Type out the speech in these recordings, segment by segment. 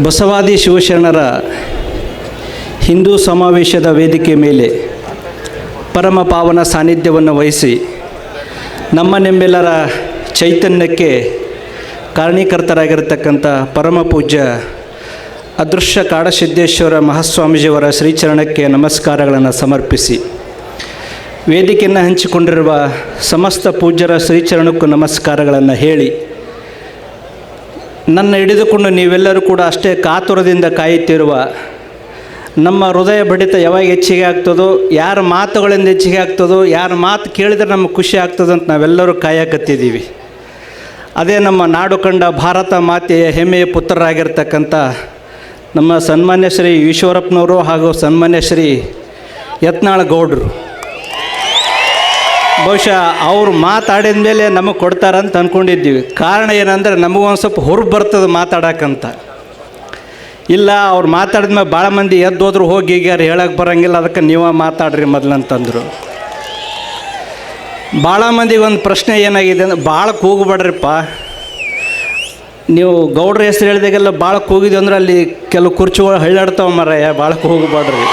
ಬಸವಾದಿ ಶಿವಶರಣರ ಹಿಂದೂ ಸಮಾವೇಶದ ವೇದಿಕೆ ಮೇಲೆ ಪರಮ ಪಾವನ ಸಾನ್ನಿಧ್ಯವನ್ನು ವಹಿಸಿ ನಮ್ಮೆಲ್ಲರ ಚೈತನ್ಯಕ್ಕೆ ಕಾರಣೀಕರ್ತರಾಗಿರತಕ್ಕಂಥ ಪರಮ ಪೂಜ್ಯ ಅದೃಶ್ಯ ಕಾಡಸಿದ್ದೇಶ್ವರ ಮಹಾಸ್ವಾಮೀಜಿಯವರ ಶ್ರೀಚರಣಕ್ಕೆ ನಮಸ್ಕಾರಗಳನ್ನು ಸಮರ್ಪಿಸಿ, ವೇದಿಕೆಯನ್ನು ಹಂಚಿಕೊಂಡಿರುವ ಸಮಸ್ತ ಪೂಜ್ಯರ ಶ್ರೀಚರಣಕ್ಕೂ ನಮಸ್ಕಾರಗಳನ್ನು ಹೇಳಿ, ನನ್ನ ಹಿಡಿದುಕೊಂಡು ನೀವೆಲ್ಲರೂ ಕೂಡ ಅಷ್ಟೇ ಕಾತುರದಿಂದ ಕಾಯುತ್ತಿರುವ ನಮ್ಮ ಹೃದಯ ಬಡಿತ ಯಾವಾಗ ಹೆಚ್ಚಿಗೆ ಆಗ್ತದೋ, ಯಾರ ಮಾತುಗಳಿಂದ ಹೆಚ್ಚಿಗೆ ಆಗ್ತದೋ, ಯಾರ ಮಾತು ಕೇಳಿದರೆ ನಮಗೆ ಖುಷಿ ಆಗ್ತದೋ ಅಂತ ನಾವೆಲ್ಲರೂ ಕಾಯಕತ್ತಿದ್ದೀವಿ. ಅದೇ ನಮ್ಮ ನಾಡು ಕಂಡ ಭಾರತ ಮಾತೆಯ ಹೆಮ್ಮೆಯ ಪುತ್ರರಾಗಿರ್ತಕ್ಕಂಥ ನಮ್ಮ ಸನ್ಮಾನ್ಯ ಶ್ರೀ ಈಶ್ವರಪ್ಪನವರು ಹಾಗೂ ಸನ್ಮಾನ್ಯ ಶ್ರೀ ಯತ್ನಾಳ್ ಗೌಡ್ರು. ಬಹುಶಃ ಅವ್ರು ಮಾತಾಡಿದ ಮೇಲೆ ನಮಗೆ ಕೊಡ್ತಾರಂತ ಅಂದ್ಕೊಂಡಿದ್ದೀವಿ. ಕಾರಣ ಏನಂದರೆ ನಮಗೊಂದು ಸ್ವಲ್ಪ ಹೊರಗೆ ಬರ್ತದೆ ಮಾತಾಡೋಕ್ಕಂತ. ಇಲ್ಲ ಅವ್ರು ಮಾತಾಡಿದ ಮೇಲೆ ಭಾಳ ಮಂದಿ ಎದ್ದೋದ್ರು ಹೋಗಿ ಈಗ ಯಾರು ಹೇಳಕ್ಕೆ ಬರೋಂಗಿಲ್ಲ, ಅದಕ್ಕೆ ನೀವು ಮಾತಾಡ್ರಿ ಮೊದಲಂತಂದರು. ಭಾಳ ಮಂದಿಗೆ ಒಂದು ಪ್ರಶ್ನೆ ಏನಾಗಿದೆ ಅಂದರೆ, ಭಾಳ ಕೂಗಬೇಡ್ರಿಪ್ಪ, ನೀವು ಗೌಡ್ರ ಹೆಸರು ಹೇಳಿದಾಗೆಲ್ಲ ಭಾಳ ಕೂಗಿದ್ವಿ ಅಂದ್ರೆ ಅಲ್ಲಿ ಕೆಲವು ಕುರ್ಚಿಗಳು ಹಳ್ಳಾಡ್ತಾವೆ ಮರಯ್ಯ, ಭಾಳ ಕೂಗಬೇಡ್ರಿ.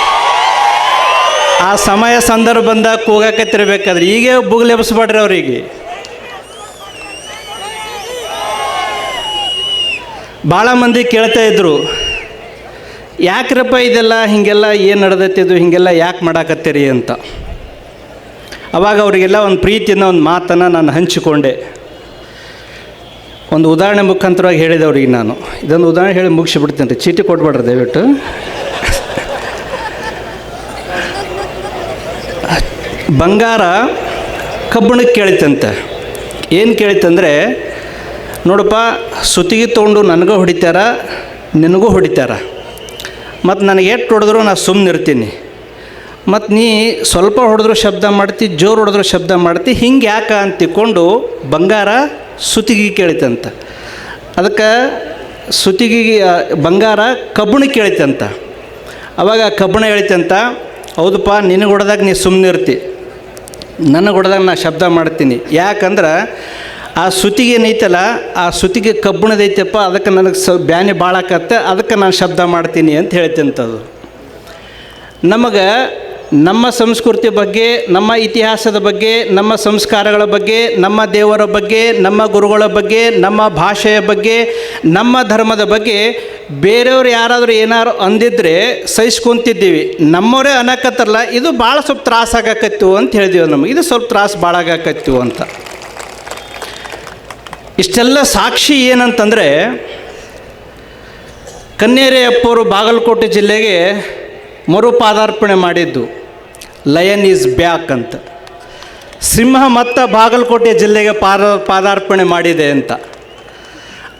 ಆ ಸಮಯ ಸಂದರ್ಭ ಬಂದಾಗ ಕೂಗಾಕತ್ತಿರ್ಬೇಕಾದ್ರೆ ಹೀಗೆ ಬುಗ್ಲು ಎಬ್ಸ್ಬೇಡ್ರಿ ಅವರಿಗೆ. ಭಾಳ ಮಂದಿ ಕೇಳ್ತಾ ಇದ್ರು, ಯಾಕ್ರಪ್ಪ ಇದೆಲ್ಲ ಹೀಗೆಲ್ಲ ಏನು ನಡೆದತ್ತಿದ್ದು, ಹೀಗೆಲ್ಲ ಯಾಕೆ ಮಾಡಾಕತ್ತೀರಿ ಅಂತ. ಅವಾಗ ಅವರಿಗೆಲ್ಲ ಒಂದು ಪ್ರೀತಿಯಿಂದ ಒಂದು ಮಾತನ್ನು ನಾನು ಹಂಚಿಕೊಂಡೆ. ಒಂದು ಉದಾಹರಣೆ ಮುಖಾಂತರವಾಗಿ ಹೇಳಿದವ್ರಿಗೆ ನಾನು ಇದೊಂದು ಉದಾಹರಣೆ ಹೇಳಿ ಮುಗಿಸಿಬಿಡ್ತೀನಿ ರೀ, ಚೀಟಿ ಕೊಟ್ಬೇಡ್ರಿ ದಯವಿಟ್ಟು. ಬಂಗಾರ ಕಬ್ಬಣಕ್ಕೆ ಕೇಳಿತಂತೆ. ಏನು ಕೇಳಿತಂದರೆ, ನೋಡಪ್ಪ ಸುತ್ತಿಗೆ ತೊಗೊಂಡು ನನಗೂ ಹೊಡಿತಾರ, ನಿನಗೂ ಹೊಡಿತಾರ, ಮತ್ತು ನನಗೆ ಎಷ್ಟು ಹೊಡೆದ್ರು ನಾನು ಸುಮ್ಮನೆ ಇರ್ತೀನಿ, ಮತ್ತು ನೀ ಸ್ವಲ್ಪ ಹೊಡೆದ್ರು ಶಬ್ದ ಮಾಡ್ತಿ, ಜೋರು ಹೊಡೆದ್ರು ಶಬ್ದ ಮಾಡ್ತಿ, ಹಿಂಗೆ ಯಾಕೆ ಅಂತ ತಿಳ್ಕೊಂಡು ಬಂಗಾರ ಸುತ್ತಿಗೆ ಕೇಳಿತಂತ. ಅದಕ್ಕೆ ಸುತ್ತಿಗೆ ಬಂಗಾರ ಕಬ್ಬಣಕ್ಕೆ ಕೇಳಿತಂತ. ಅವಾಗ ಕಬ್ಬಣ ಹೇಳಿತಂತ, ಹೌದಪ್ಪ ನಿನಗೆ ಹೊಡೆದಾಗ ನೀ ಸುಮ್ಮನೆ ಇರ್ತಿ, ನನಗೆ ಹೊಡೆದಾಗ ನಾನು ಶಬ್ದ ಮಾಡ್ತೀನಿ. ಯಾಕಂದ್ರೆ ಆ ಸುತ್ತಿಗೆ ಏನೈತಲ್ಲ, ಆ ಸುತ್ತಿಗೆ ಕಬ್ಬಣದೈತಪ್ಪ, ಅದಕ್ಕೆ ನನಗೆ ಬ್ಯಾನೆ ಭಾಳ ಆಕತ್ತೆ, ಅದಕ್ಕೆ ನಾನು ಶಬ್ದ ಮಾಡ್ತೀನಿ ಅಂತ ಹೇಳ್ತಂಥದ್ದು. ನಮಗೆ ನಮ್ಮ ಸಂಸ್ಕೃತಿ ಬಗ್ಗೆ, ನಮ್ಮ ಇತಿಹಾಸದ ಬಗ್ಗೆ, ನಮ್ಮ ಸಂಸ್ಕಾರಗಳ ಬಗ್ಗೆ, ನಮ್ಮ ದೇವರ ಬಗ್ಗೆ, ನಮ್ಮ ಗುರುಗಳ ಬಗ್ಗೆ, ನಮ್ಮ ಭಾಷೆಯ ಬಗ್ಗೆ, ನಮ್ಮ ಧರ್ಮದ ಬಗ್ಗೆ ಬೇರೆಯವ್ರು ಯಾರಾದರೂ ಏನಾರು ಅಂದಿದ್ರೆ ಸಹಿಸ್ಕೊತಿದ್ದೀವಿ. ನಮ್ಮವರೇ ಅನ್ನಕತ್ತಾರಲ್ಲ, ಇದು ಭಾಳ ಸ್ವಲ್ಪ ತ್ರಾಸ ಆಗಾಕತ್ತು ಅಂತ ಹೇಳಿದೀವಿ. ನಮಗೆ ಇದು ಸ್ವಲ್ಪ ತ್ರಾಸ ಭಾಳ ಆಗಾಕತ್ತು ಅಂತ. ಇಷ್ಟೆಲ್ಲ ಸಾಕ್ಷಿ ಏನಂತಂದರೆ, ಕನ್ನೇರಯ್ಯಪ್ಪವರು ಬಾಗಲಕೋಟೆ ಜಿಲ್ಲೆಗೆ ಮರುಪಾದಾರ್ಪಣೆ ಮಾಡಿದ್ದು ಲಯನ್ ಈಸ್ ಬ್ಯಾಕ್ ಅಂತ. ಸಿಂಹ ಮತ್ತು ಬಾಗಲಕೋಟೆ ಜಿಲ್ಲೆಗೆ ಪಾದಾರ್ಪಣೆ ಮಾಡಿದೆ ಅಂತ.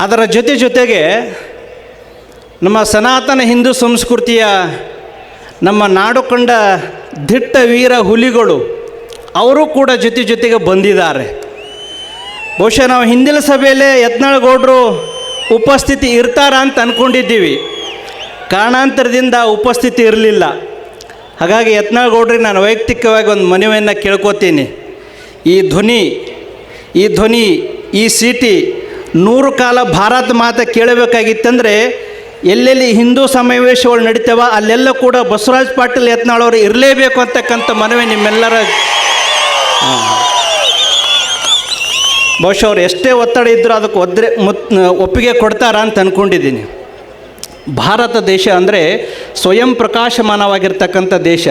ಅದರ ಜೊತೆಗೆ ನಮ್ಮ ಸನಾತನ ಹಿಂದೂ ಸಂಸ್ಕೃತಿಯ ನಮ್ಮ ನಾಡು ಕಂಡ ದಿಟ್ಟ ವೀರ ಹುಲಿಗಳು ಅವರು ಕೂಡ ಜೊತೆಗೆ ಬಂದಿದ್ದಾರೆ. ಬಹುಶಃ ನಾವು ಹಿಂದಿನ ಸಭೆಯಲ್ಲೇ ಯತ್ನಾಳ್ ಗೌಡ್ರು ಉಪಸ್ಥಿತಿ ಇರ್ತಾರ ಅಂತ ಅಂದ್ಕೊಂಡಿದ್ದೀವಿ. ಕಾರಣಾಂತರದಿಂದ ಉಪಸ್ಥಿತಿ ಇರಲಿಲ್ಲ. ಹಾಗಾಗಿ ಯತ್ನಾಳ್ ಗೌಡ್ರಿಗೆ ನಾನು ವೈಯಕ್ತಿಕವಾಗಿ ಒಂದು ಮನವಿಯನ್ನು ಕೇಳ್ಕೊತೀನಿ. ಈ ಧ್ವನಿ ಈ ಸೀಟಿ 100 ಕಾಲ ಭಾರತ ಮಾತೆ ಕೇಳಬೇಕಾಗಿತ್ತಂದರೆ ಎಲ್ಲೆಲ್ಲಿ ಹಿಂದೂ ಸಮಾವೇಶಗಳು ನಡೀತವ ಅಲ್ಲೆಲ್ಲ ಕೂಡ ಬಸವರಾಜ್ ಪಾಟೀಲ್ ಯತ್ನಾಳ್ ಅವರು ಇರಲೇಬೇಕು ಅಂತಕ್ಕಂಥ ಮನವಿ ನಿಮ್ಮೆಲ್ಲರ. ಬಹುಶಃ ಅವ್ರು ಎಷ್ಟೇ ಒತ್ತಡ ಇದ್ದರೂ ಅದಕ್ಕೆ ಒಪ್ಪಿಗೆ ಕೊಡ್ತಾರ ಅಂತ ಅಂದ್ಕೊಂಡಿದ್ದೀನಿ. ಭಾರತ ದೇಶ ಅಂದರೆ ಸ್ವಯಂ ಪ್ರಕಾಶಮಾನವಾಗಿರ್ತಕ್ಕಂಥ ದೇಶ.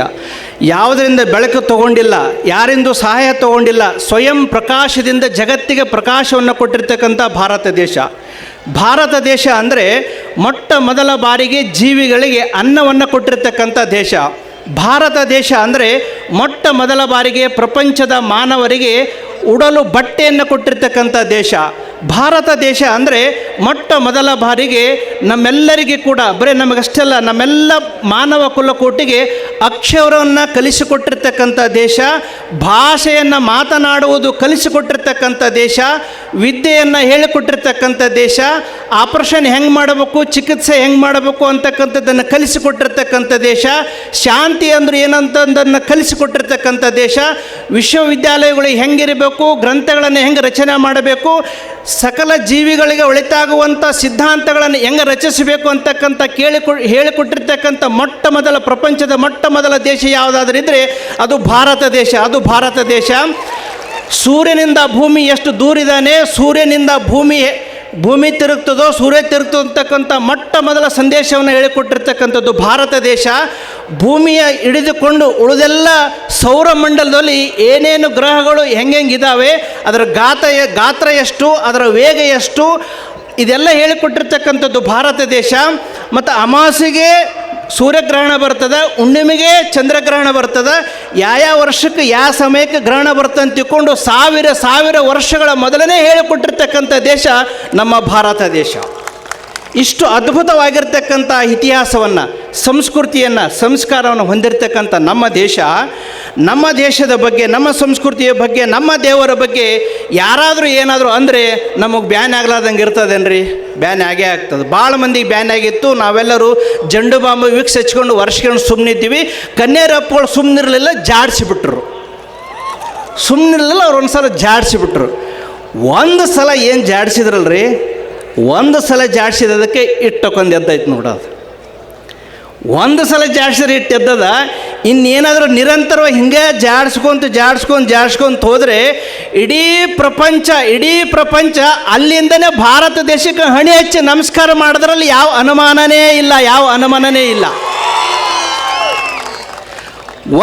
ಯಾವುದರಿಂದ ಬೆಳಕು ತಗೊಂಡಿಲ್ಲ, ಯಾರಿಂದೂ ಸಹಾಯ ತಗೊಂಡಿಲ್ಲ, ಸ್ವಯಂ ಪ್ರಕಾಶದಿಂದ ಜಗತ್ತಿಗೆ ಪ್ರಕಾಶವನ್ನು ಕೊಟ್ಟಿರ್ತಕ್ಕಂಥ ಭಾರತ ದೇಶ ಅಂದರೆ ಮೊಟ್ಟ ಮೊದಲ ಬಾರಿಗೆ ಜೀವಿಗಳಿಗೆ ಅನ್ನವನ್ನು ಕೊಟ್ಟಿರ್ತಕ್ಕಂಥ ದೇಶ. ಭಾರತ ದೇಶ ಅಂದರೆ ಮೊಟ್ಟ ಮೊದಲ ಬಾರಿಗೆ ಪ್ರಪಂಚದ ಮಾನವರಿಗೆ ಉಡಲು ಬಟ್ಟೆಯನ್ನು ಕೊಟ್ಟಿರ್ತಕ್ಕಂಥ ದೇಶ. ಭಾರತ ದೇಶ ಅಂದರೆ ಮೊಟ್ಟ ಮೊದಲ ಬಾರಿಗೆ ನಮ್ಮೆಲ್ಲರಿಗೆ ಕೂಡ, ಬರೀ ನಮಗಷ್ಟೆಲ್ಲ, ನಮ್ಮೆಲ್ಲ ಮಾನವ ಕುಲಕೋಟಿಗೆ ಅಕ್ಷರವನ್ನು ಕಲಿಸಿಕೊಟ್ಟಿರ್ತಕ್ಕಂಥ ದೇಶ, ಭಾಷೆಯನ್ನು ಮಾತನಾಡುವುದು ಕಲಿಸಿಕೊಟ್ಟಿರ್ತಕ್ಕಂಥ ದೇಶ, ವಿದ್ಯೆಯನ್ನು ಹೇಳಿಕೊಟ್ಟಿರ್ತಕ್ಕಂಥ ದೇಶ, ಆಪರೇಷನ್ ಹೆಂಗೆ ಮಾಡಬೇಕು, ಚಿಕಿತ್ಸೆ ಹೆಂಗೆ ಮಾಡಬೇಕು ಅಂತಕ್ಕಂಥದ್ದನ್ನು ಕಲಿಸಿಕೊಟ್ಟಿರ್ತಕ್ಕಂಥ ದೇಶ, ಶಾಂತಿ ಅಂದ್ರೆ ಏನಂತಂದನ್ನು ಕಲಿಸಿಕೊಟ್ಟಿರ್ತಕ್ಕಂಥ ದೇಶ, ವಿಶ್ವವಿದ್ಯಾಲಯಗಳು ಹೆಂಗಿರಬೇಕು, ಗ್ರಂಥಗಳನ್ನು ಹೆಂಗೆ ರಚನೆ ಮಾಡಬೇಕು, ಸಕಲ ಜೀವಿಗಳಿಗೆ ಒಳಿತಾಗುವಂಥ ಸಿದ್ಧಾಂತಗಳನ್ನು ಹೆಂಗೆ ರಚಿಸಬೇಕು ಅಂತಕ್ಕಂಥ ಹೇಳಿಕೊಟ್ಟಿರ್ತಕ್ಕಂಥ ಪ್ರಪಂಚದ ಮೊಟ್ಟ ಮೊದಲ ದೇಶ ಯಾವುದಾದ್ರಿದ್ರೆ ಅದು ಭಾರತ ದೇಶ. ಅದು ಭಾರತ ದೇಶ. ಸೂರ್ಯನಿಂದ ಭೂಮಿ ಎಷ್ಟು ದೂರಿದ್ದಾನೆ, ಸೂರ್ಯನಿಂದ ಭೂಮಿ ತಿರುಗ್ತದೋ ಸೂರ್ಯ ತಿರುಗ್ತದೋ ಅಂತಕ್ಕಂಥ ಮೊಟ್ಟ ಮೊದಲ ಸಂದೇಶವನ್ನು ಹೇಳಿಕೊಟ್ಟಿರ್ತಕ್ಕಂಥದ್ದು ಭಾರತ ದೇಶ. ಭೂಮಿಯ ಹಿಡಿದುಕೊಂಡು ಉಳಿದೆಲ್ಲ ಸೌರಮಂಡಲದಲ್ಲಿ ಏನೇನು ಗ್ರಹಗಳು ಹೆಂಗಿದ್ದಾವೆ, ಅದರ ಗಾತ್ರ ಎಷ್ಟು, ಅದರ ವೇಗ ಎಷ್ಟು, ಇದೆಲ್ಲ ಹೇಳಿಕೊಟ್ಟಿರ್ತಕ್ಕಂಥದ್ದು ಭಾರತ ದೇಶ. ಮತ್ತು ಅಮಾವಾಸ್ಯೆಗೆ ಸೂರ್ಯಗ್ರಹಣ ಬರ್ತದೆ, ಹುಣ್ಣಿಮೆಗೆ ಚಂದ್ರಗ್ರಹಣ ಬರ್ತದೆ, ಯಾವ ವರ್ಷಕ್ಕೆ ಯಾವ ಸಮಯಕ್ಕೆ ಗ್ರಹಣ ಬರ್ತದೆ ಅಂತ ತಿಳ್ಕೊಂಡು ಸಾವಿರ ವರ್ಷಗಳ ಮೊದಲನೇ ಹೇಳಿಕೊಟ್ಟಿರ್ತಕ್ಕಂಥ ದೇಶ ನಮ್ಮ ಭಾರತ ದೇಶ. ಇಷ್ಟು ಅದ್ಭುತವಾಗಿರ್ತಕ್ಕಂಥ ಇತಿಹಾಸವನ್ನು, ಸಂಸ್ಕೃತಿಯನ್ನು, ಸಂಸ್ಕಾರವನ್ನು ಹೊಂದಿರತಕ್ಕಂಥ ನಮ್ಮ ದೇಶದ ಬಗ್ಗೆ, ನಮ್ಮ ಸಂಸ್ಕೃತಿಯ ಬಗ್ಗೆ, ನಮ್ಮ ದೇವರ ಬಗ್ಗೆ ಯಾರಾದರೂ ಏನಾದರೂ ಅಂದರೆ ನಮಗೆ ಬ್ಯಾನ್ ಆಗ್ಲಾರ್ದಂಗೆ ಇರ್ತದೇನ್ರಿ? ಬ್ಯಾನ್ ಆಗೇ ಆಗ್ತದೆ. ಭಾಳ ಮಂದಿಗೆ ಬ್ಯಾನ್ ಆಗಿತ್ತು. ನಾವೆಲ್ಲರೂ ಜಂಡು ಬಾಂಬು ವಿಕ್ಸ್ ಹಚ್ಕೊಂಡು ವರ್ಷಕೊಂಡು ಸುಮ್ಮನಿದ್ದೀವಿ. ಕನ್ಯರಪ್ಪಗಳು ಸುಮ್ಮನಿರಲಿಲ್ಲ, ಜಾಡಿಸಿಬಿಟ್ರು. ಸುಮ್ಮನಿರಲಿಲ್ಲ, ಅವ್ರು ಒಂದು ಸಲ ಜಾಡಿಸಿಬಿಟ್ರು. ಒಂದು ಸಲ ಏನು ಜಾಡಿಸಿದ್ರಲ್ರಿ, ಒಂದು ಸಲ ಜಾಡಿಸಿದಕ್ಕೆ ಇಟ್ಟಕ್ಕೊಂದು ಎದ್ದಾಯ್ತು ನೋಡೋದು. ಒಂದು ಸಲ ಜಾಡಿಸಿದ್ರೆ ಇಟ್ಟೆದ್ದದ. ಇನ್ನೇನಾದರೂ ನಿರಂತರವಾಗಿ ಹಿಂಗೆ ಜಾಡಿಸ್ಕೊಂತ ಹೋದರೆ ಇಡೀ ಪ್ರಪಂಚ ಅಲ್ಲಿಂದನೇ ಭಾರತ ದೇಶಕ್ಕೆ ಹಣಿ ಹಚ್ಚಿ ನಮಸ್ಕಾರ ಮಾಡೋದ್ರಲ್ಲಿ ಯಾವ ಅನುಮಾನನೇ ಇಲ್ಲ.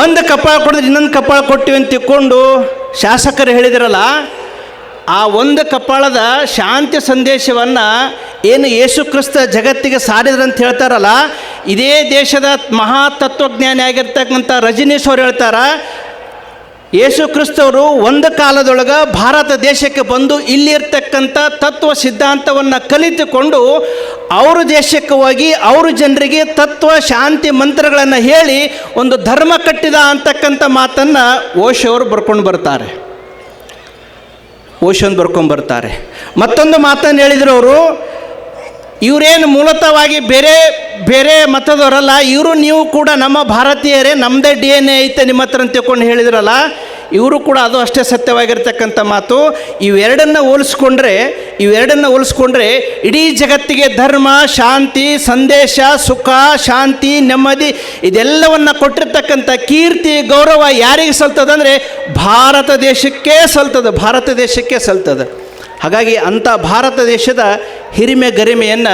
ಒಂದು ಕಪಾಳ ಕೊಡಿದ್ರೆ ಇನ್ನೊಂದು ಕಪಾಳ ಕೊಟ್ಟಿವಿ ಅಂತ ತಿಳ್ಕೊಂಡು ಶಾಸಕರು ಹೇಳಿದಿರಲ್ಲ, ಆ ಒಂದು ಕಪಾಳದ ಶಾಂತಿ ಸಂದೇಶವನ್ನು ಏನು ಯೇಸು ಕ್ರಿಸ್ತ ಜಗತ್ತಿಗೆ ಸಾರಿದ್ರಂತ ಹೇಳ್ತಾರಲ್ಲ, ಇದೇ ದೇಶದ ಮಹಾ ತತ್ವಜ್ಞಾನಿ ಆಗಿರ್ತಕ್ಕಂಥ ರಜನೀಶ್ ಅವರು ಹೇಳ್ತಾರೆ, ಯೇಸು ಕ್ರಿಸ್ತವರು ಒಂದು ಕಾಲದೊಳಗೆ ಭಾರತ ದೇಶಕ್ಕೆ ಬಂದು ಇಲ್ಲಿರ್ತಕ್ಕಂಥ ತತ್ವ ಸಿದ್ಧಾಂತವನ್ನು ಕಲಿತುಕೊಂಡು ಅವ್ರ ದೇಶಕ್ಕೆ ಹೋಗಿ ಅವ್ರ ಜನರಿಗೆ ತತ್ವ ಶಾಂತಿ ಮಂತ್ರಗಳನ್ನು ಹೇಳಿ ಒಂದು ಧರ್ಮ ಕಟ್ಟಿದ ಅಂತಕ್ಕಂಥ ಮಾತನ್ನು ಓಶೋ ಬರ್ಕೊಂಡು ಬರ್ತಾರೆ. ಮತ್ತೊಂದು ಮಾತನ್ನು ಹೇಳಿದರು ಅವರು, ಇವರೇನು ಮೂಲತಃವಾಗಿ ಬೇರೆ ಮತದವರಲ್ಲ, ನೀವು ಕೂಡ ನಮ್ಮ ಭಾರತೀಯರೇ, ನಮ್ಮದೇ DNA ಐತೆ ನಿಮ್ಮ ಹತ್ರ ಅಂತ ತಿಳ್ಕೊಂಡು ಹೇಳಿದ್ರಲ್ಲ, ಇವರು ಕೂಡ ಅದು ಅಷ್ಟೇ ಸತ್ಯವಾಗಿರ್ತಕ್ಕಂಥ ಮಾತು. ಇವೆರಡನ್ನು ಹೋಲಿಸ್ಕೊಂಡ್ರೆ ಇಡೀ ಜಗತ್ತಿಗೆ ಧರ್ಮ, ಶಾಂತಿ, ಸಂದೇಶ, ಸುಖ, ಶಾಂತಿ, ನೆಮ್ಮದಿ ಇದೆಲ್ಲವನ್ನು ಕೊಟ್ಟಿರ್ತಕ್ಕಂಥ ಕೀರ್ತಿ, ಗೌರವ ಯಾರಿಗೆ ಸಲ್ತದಂದರೆ ಭಾರತ ದೇಶಕ್ಕೆ ಸಲ್ತದೆ. ಹಾಗಾಗಿ ಅಂಥ ಭಾರತ ದೇಶದ ಹಿರಿಮೆ ಗರಿಮೆಯನ್ನು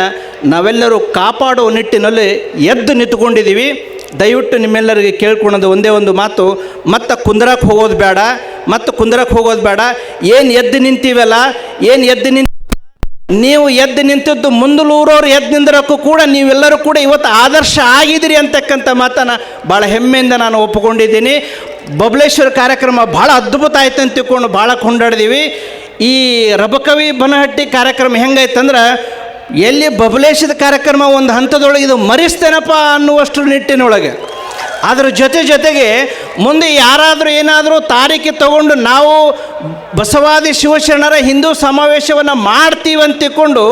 ನಾವೆಲ್ಲರೂ ಕಾಪಾಡುವ ನಿಟ್ಟಿನಲ್ಲಿ ಎದ್ದು ನಿಂತುಕೊಂಡಿದ್ದೀವಿ. ದಯವಿಟ್ಟು ನಿಮ್ಮೆಲ್ಲರಿಗೆ ಕೇಳ್ಕೊಳ್ಳೋದು ಒಂದೇ ಒಂದು ಮಾತು, ಮತ್ತೆ ಕುಂದ್ರಕ್ಕೆ ಹೋಗೋದು ಬೇಡ. ಏನು ಎದ್ದು ನಿಂತೀವಲ್ಲ, ನೀವು ಎದ್ದು ನಿಂತಿದ್ದು ಮುಂದಲೂರೋರು ಎದ್ದು ನಿಂದಿರೋಕ್ಕೂ ಕೂಡ ನೀವೆಲ್ಲರೂ ಕೂಡ ಇವತ್ತು ಆದರ್ಶ ಆಗಿದ್ದೀರಿ ಅಂತಕ್ಕಂಥ ಮಾತನ್ನು ಭಾಳ ಹೆಮ್ಮೆಯಿಂದ ನಾನು ಒಪ್ಪಿಕೊಂಡಿದ್ದೀನಿ. ಬಬಲೇಶ್ವರ ಕಾರ್ಯಕ್ರಮ ಭಾಳ ಅದ್ಭುತ ಆಯ್ತು ಅಂತ ತಿಳ್ಕೊಂಡು ಭಾಳ ಕೊಂಡಾಡಿದೀವಿ. ಈ ರಬಕವಿ ಬನಹಟ್ಟಿ ಕಾರ್ಯಕ್ರಮ ಹೆಂಗಾಯ್ತಂದ್ರೆ, ಎಲ್ಲಿ ಬಬಲೇಶದ ಕಾರ್ಯಕ್ರಮ ಒಂದು ಹಂತದೊಳಗೆ ಇದು ಮರಿಸ್ತೇನಪ್ಪ ಅನ್ನುವಷ್ಟು ನಿಟ್ಟಿನೊಳಗೆ, ಅದರ ಜೊತೆಗೆ ಮುಂದೆ ಯಾರಾದರೂ ಏನಾದರೂ ತಾರೀಖು ತಗೊಂಡು ನಾವು ಬಸವಾದಿ ಶಿವಶರಣರ ಹಿಂದೂ ಸಮಾವೇಶವನ್ನು ಮಾಡ್ತೀವಿ ಅಂತ ತಿಳ್ಕೊಂಡು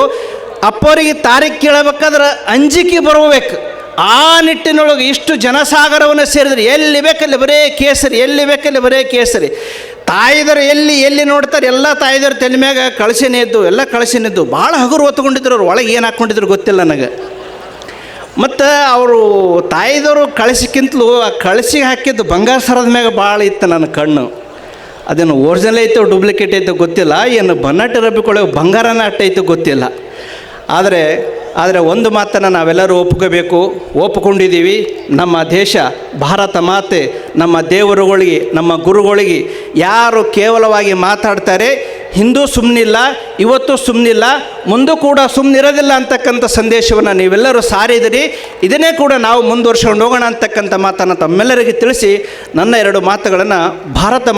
ಅಪ್ಪವರಿಗೆ ತಾರೀಖು ಕೇಳಬೇಕಾದ್ರೆ ಅಂಜಿಕೆ ಬರಬೇಕು. ಆ ನಿಟ್ಟಿನೊಳಗೆ ಇಷ್ಟು ಜನಸಾಗರವನ್ನು ಸೇರಿದ್ರೆ ಎಲ್ಲಿ ಬೇಕಲ್ಲಿ ಬರೇ ಕೇಸರಿ. ತಾಯಿದರು ಎಲ್ಲಿ ನೋಡ್ತಾರೆ, ಎಲ್ಲ ತಾಯಿದರು ತಲೆ ಮ್ಯಾಗ ಕಳಸಿನೇ ಇದ್ದು ಭಾಳ ಹಗುರು ಹೊತ್ಕೊಂಡಿದ್ರು. ಅವ್ರು ಒಳಗೆ ಏನು ಹಾಕ್ಕೊಂಡಿದ್ರು ಗೊತ್ತಿಲ್ಲ ನನಗೆ. ಮತ್ತು ಅವರು ತಾಯಿದವರು ಕಳಸಿಕ್ಕಿಂತಲೂ ಆ ಕಳಸಿಗೆ ಹಾಕಿದ್ದು ಬಂಗಾರ ಸರದ ಮ್ಯಾಗ ಭಾಳ ಇತ್ತು ನನ್ನ ಕಣ್ಣು. ಅದೇನು ಒರಿಜಿನಲ್ ಐತೋ ಡೂಪ್ಲಿಕೇಟ್ ಐತೋ ಗೊತ್ತಿಲ್ಲ, ಏನು ಬನ್ನಟ್ಟಿ ರಬ್ಬಿಕೊಳ್ಳೋ ಬಂಗಾರನ ಅಟ್ಟೈತೋ ಗೊತ್ತಿಲ್ಲ. ಆದರೆ ಒಂದು ಮಾತನ್ನು ನಾವೆಲ್ಲರೂ ಒಪ್ಪಿಕೊಂಡಿದ್ದೀವಿ. ನಮ್ಮ ದೇಶ ಭಾರತ ಮಾತೆ, ನಮ್ಮ ದೇವರುಗಳಿಗೆ, ನಮ್ಮ ಗುರುಗಳಿಗೆ ಯಾರು ಕೇವಲವಾಗಿ ಮಾತಾಡ್ತಾರೆ, ಹಿಂದೂ ಸುಮ್ಮನಿಲ್ಲ, ಇವತ್ತು ಸುಮ್ಮನಿಲ್ಲ, ಮುಂದೂ ಕೂಡ ಸುಮ್ಮನಿರೋದಿಲ್ಲ ಅಂತಕ್ಕಂಥ ಸಂದೇಶವನ್ನು ನೀವೆಲ್ಲರೂ ಸಾರಿದಿರಿ. ಇದನ್ನೇ ಕೂಡ ನಾವು ಮುಂದುವರ್ಸ್ಕೊಂಡು ಹೋಗೋಣ ಅಂತಕ್ಕಂಥ ಮಾತನ್ನು ತಮ್ಮೆಲ್ಲರಿಗೆ ತಿಳಿಸಿ ನನ್ನ ಎರಡು ಮಾತುಗಳನ್ನು ಭಾರತ